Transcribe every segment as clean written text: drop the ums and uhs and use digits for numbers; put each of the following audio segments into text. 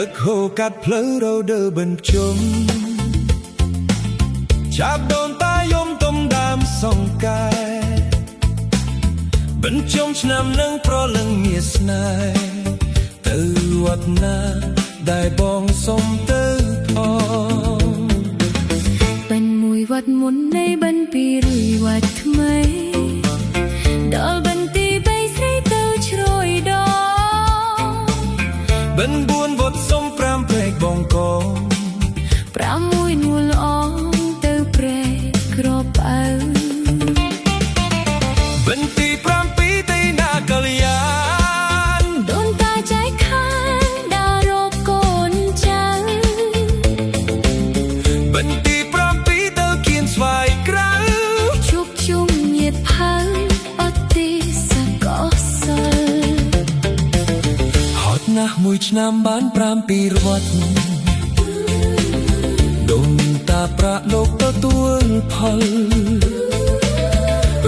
ទឹកហូរកាត់ផ្លូវរដូវបញ្ជុំចាប់ដូនតាយំទុំដើមសង្កែបញ្ជុំឆ្នាំនឹងប្រលឹងមានស្នេហ៍ទៅវត្តណាដែលបងសុំទៅផងបានមួយវត្តមុននៃបានពីរឬវត្តថ្មីដល់បន្ទីបីស្រីទៅជ្រោយដងបាន4វត្តសុំ5ព្រែកបងកង6នួលអងទៅព្រែកក្របអើបន្ទី7ទៅណាកលយានដូនតាចែកខានដើររកកូនចៅបន្ទី7ទៅគៀនស្វាយក្រៅជួបជុំញាតិផៅអត់ទីសកោសិលហត់ណាស់មួយឆ្នាំបាន7ពីរវត្តដូនតាប្រាក់លោកទទួលផល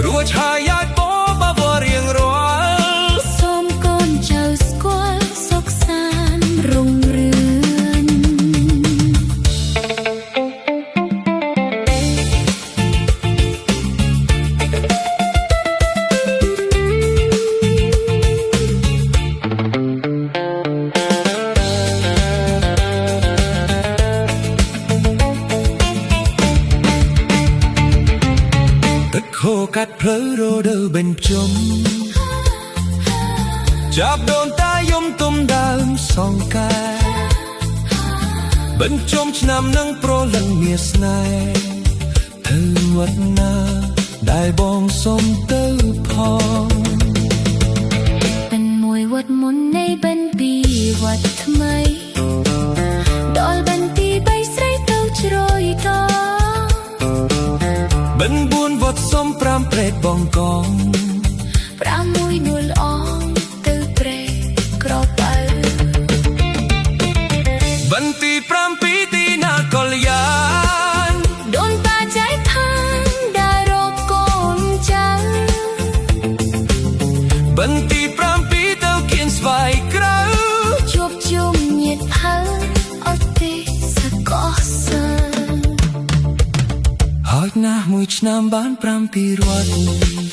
រួចហើយយាយពោបបរៀងរាល់សូមកូនចៅស្គាល់សុខសាន្តរុងរឿងទឹកហូរកាត់ផ្លូវរដូវបញ្ជុំចាប់ដូនតាយំទុំដើមសង្កែបញ្ជុំឆ្នាំនឹងប្រលឹងមានស្នេហ៍ទៅវត្តណាដែលបងសុំទៅផងបានមួយវត្តមុននៃបានពីរវត្តថ្មីដល់បន្ទីបីស្រីទៅជ្រោយដងបាន4វត្តសុំ5ព្រែកបងកង6នួលអងទៅព្រែកក្របអើបន្ទី7ទីណាកលយានដូនតាចែកខានដើររកកូនចៅបន្ទី7ទៅគៀនស្វាយក្រៅជួបជុំញាតិផៅអត់ទីសកោសិលហើយណាស់មួយឆ្នាំបាន7ពីរវត្ត